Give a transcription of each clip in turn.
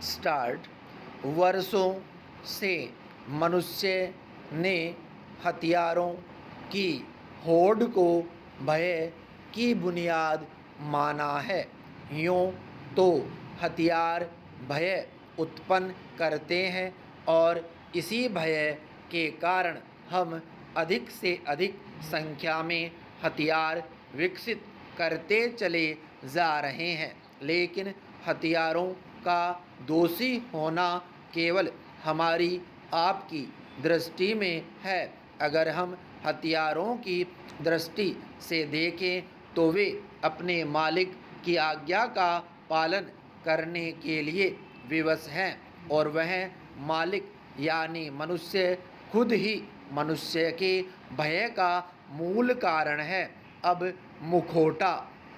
Start. वर्षों से मनुष्य ने हथियारों की होड़ को भय की बुनियाद माना है। यूँ तो हथियार भय उत्पन्न करते हैं और इसी भय के कारण हम अधिक से अधिक संख्या में हथियार विकसित करते चले जा रहे हैं। लेकिन हथियारों का दोषी होना केवल हमारी आपकी दृष्टि में है। अगर हम हथियारों की दृष्टि से देखें तो वे अपने मालिक की आज्ञा का पालन करने के लिए विवश हैं और वह मालिक यानी मनुष्य खुद ही मनुष्य के भय का मूल कारण है। अब मुखौटा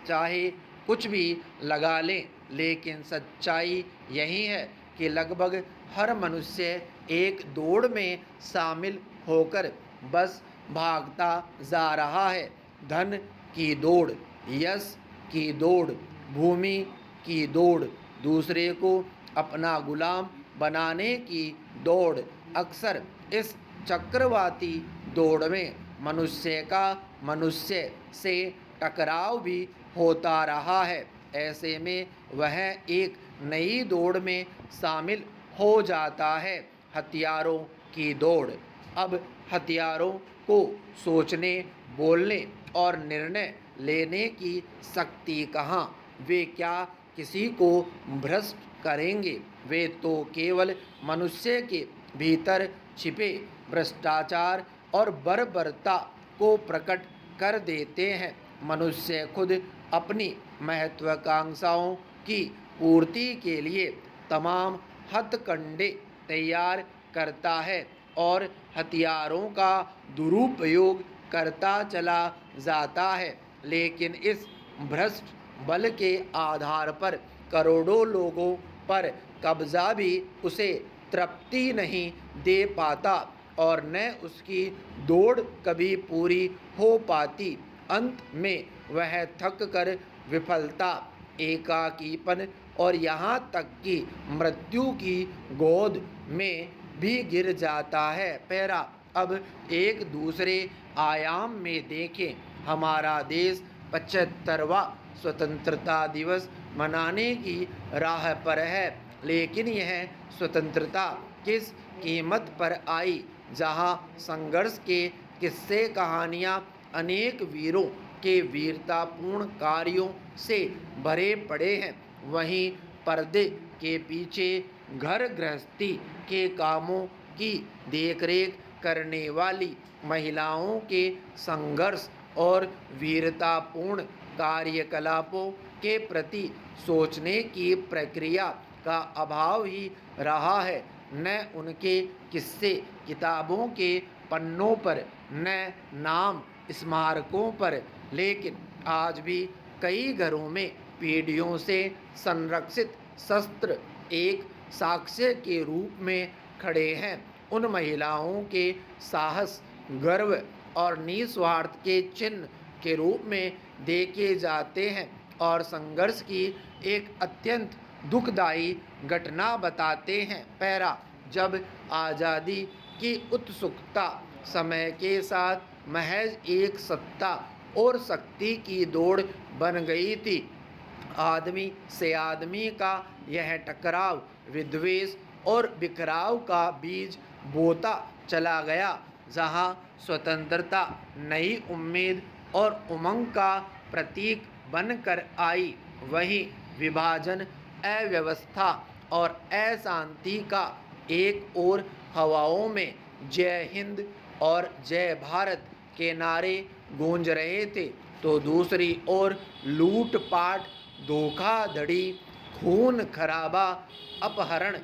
चाहे कुछ भी लगा लें, लेकिन सच्चाई यही है कि लगभग हर मनुष्य एक दौड़ में शामिल होकर बस भागता जा रहा है। धन की दौड़, यश की दौड़, भूमि की दौड़, दूसरे को अपना गुलाम बनाने की दौड़। अक्सर इस चक्रवाती दौड़ में मनुष्य का मनुष्य से टकराव भी होता रहा है। ऐसे में वह एक नई दौड़ में शामिल हो जाता है, हथियारों की दौड़। अब हथियारों को सोचने, बोलने और निर्णय लेने की शक्ति कहाँ? वे क्या किसी को भ्रष्ट करेंगे? वे तो केवल मनुष्य के भीतर छिपे भ्रष्टाचार और बर्बरता को प्रकट कर देते हैं। मनुष्य खुद अपनी महत्वाकांक्षाओं की पूर्ति के लिए तमाम हथकंडे तैयार करता है और हथियारों का दुरुपयोग करता चला जाता है। लेकिन इस भ्रष्ट बल के आधार पर करोड़ों लोगों पर कब्जा भी उसे तृप्ति नहीं दे पाता और न उसकी दौड़ कभी पूरी हो पाती। अंत में वह थक कर विफलता, एकाकीपन और यहाँ तक कि मृत्यु की गोद में भी गिर जाता है। पैरा। अब एक दूसरे आयाम में देखें। हमारा देश 75वां स्वतंत्रता दिवस मनाने की राह पर है, लेकिन यह स्वतंत्रता किस कीमत पर आई? जहां संघर्ष के किस्से कहानियां अनेक वीरों के वीरतापूर्ण कार्यों से भरे पड़े हैं, वहीं पर्दे के पीछे घर गृहस्थी के कामों की देखरेख करने वाली महिलाओं के संघर्ष और वीरतापूर्ण कार्यकलापों के प्रति सोचने की प्रक्रिया का अभाव ही रहा है। न उनके किस्से किताबों के पन्नों पर, न नाम स्मारकों पर, लेकिन आज भी कई घरों में पीढ़ियों से संरक्षित शस्त्र एक साक्ष्य के रूप में खड़े हैं। उन महिलाओं के साहस, गर्व और निस्वार्थ के चिन्ह के रूप में देखे जाते हैं और संघर्ष की एक अत्यंत दुखदायी घटना बताते हैं। पैरा। जब आज़ादी की उत्सुकता समय के साथ महज एक सत्ता और शक्ति की दौड़ बन गई थी, आदमी से आदमी का यह टकराव विद्वेष और बिखराव का बीज बोता चला गया। जहां स्वतंत्रता नई उम्मीद और उमंग का प्रतीक बनकर आई, वहीं विभाजन, अव्यवस्था और अशांति का एक ओर हवाओं में जय हिंद और जय भारत के नारे गूंज रहे थे, तो दूसरी ओर लूटपाट, धोखाधड़ी, खून खराबा, अपहरण,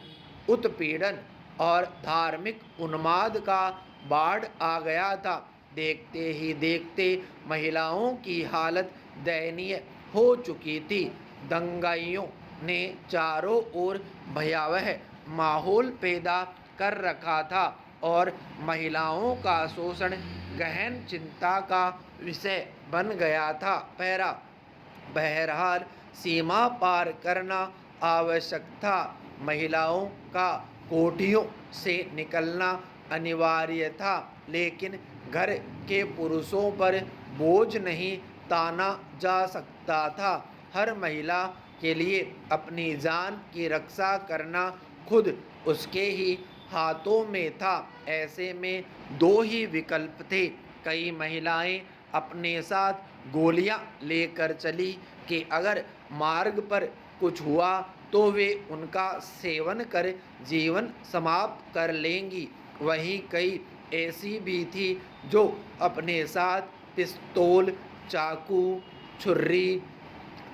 उत्पीड़न और धार्मिक उन्माद का बाढ़ आ गया था। देखते ही देखते महिलाओं की हालत दयनीय हो चुकी थी। दंगाइयों ने चारों ओर भयावह माहौल पैदा कर रखा था और महिलाओं का शोषण गहन चिंता का विषय बन गया था। पैरा। बहरहाल सीमा पार करना आवश्यक था। महिलाओं का कोठियों से निकलना अनिवार्य था, लेकिन घर के पुरुषों पर बोझ नहीं ताना जा सकता था। हर महिला के लिए अपनी जान की रक्षा करना खुद उसके ही हाथों में था। ऐसे में दो ही विकल्प थे। कई महिलाएं अपने साथ गोलियां लेकर चली कि अगर मार्ग पर कुछ हुआ तो वे उनका सेवन कर जीवन समाप्त कर लेंगी। वहीं कई ऐसी भी थी जो अपने साथ पिस्तौल, चाकू, छुरी,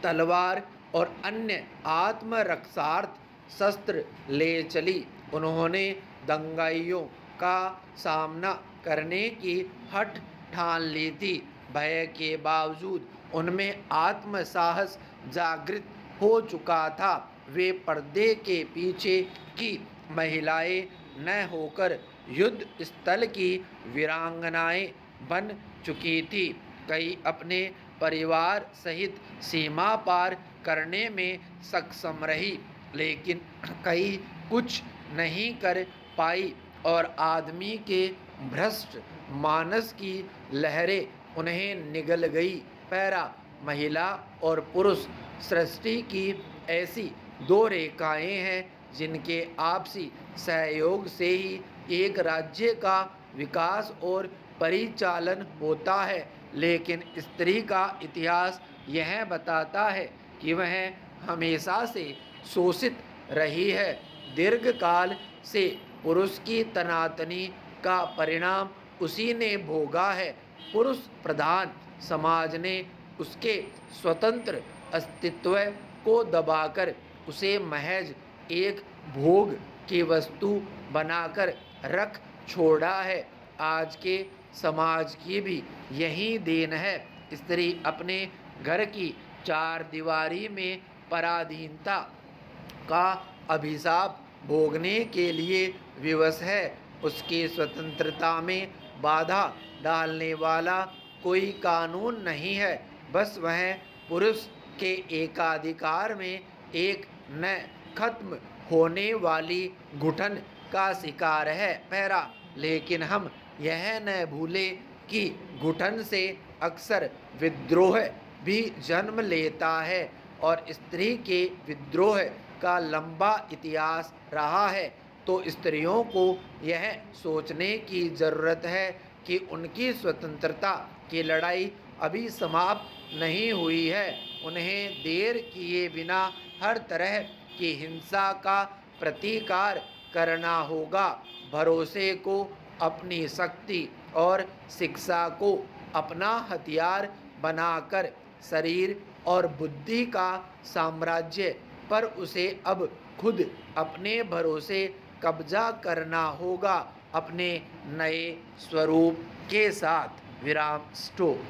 तलवार और अन्य आत्मरक्षार्थ शस्त्र ले चली। उन्होंने दंगाइयों का सामना करने की हठ ठान ली थी। भय के बावजूद उनमें आत्मसाहस जागृत हो चुका था। वे पर्दे के पीछे की महिलाएं न होकर युद्ध स्थल की वीरांगनाएं बन चुकी थी। कई अपने परिवार सहित सीमा पार करने में सक्षम रही, लेकिन कई कुछ नहीं कर पाई और आदमी के भ्रष्ट मानस की लहरें उन्हें निगल गई। पैरा महिला और पुरुष सृष्टि की ऐसी दो रेखाएं हैं जिनके आपसी सहयोग से ही एक राज्य का विकास और परिचालन होता है। लेकिन स्त्री का इतिहास यह बताता है कि वह हमेशा से शोषित रही है। दीर्घकाल से पुरुष की तनातनी का परिणाम उसी ने भोगा है। पुरुष प्रधान समाज ने उसके स्वतंत्र अस्तित्व को दबाकर उसे महज एक भोग की वस्तु बनाकर रख छोड़ा है। आज के समाज की भी यही देन है। स्त्री अपने घर की चार दीवारी में पराधीनता का अभिशाप भोगने के लिए विवश है। उसकी स्वतंत्रता में बाधा डालने वाला कोई कानून नहीं है। बस वह पुरुष के एकाधिकार में एक न खत्म होने वाली घुटन का शिकार है। पैरा लेकिन हम यह न भूलें कि घुटन से अक्सर विद्रोह भी जन्म लेता है और स्त्री के विद्रोह का लंबा इतिहास रहा है। तो स्त्रियों को यह सोचने की ज़रूरत है कि उनकी स्वतंत्रता की लड़ाई अभी समाप्त नहीं हुई है। उन्हें देर किए बिना हर तरह की हिंसा का प्रतिकार करना होगा। भरोसे को अपनी शक्ति और शिक्षा को अपना हथियार बनाकर शरीर और बुद्धि का साम्राज्य पर उसे अब खुद अपने भरोसे कब्जा करना होगा, अपने नए स्वरूप के साथ। विराम स्टॉप।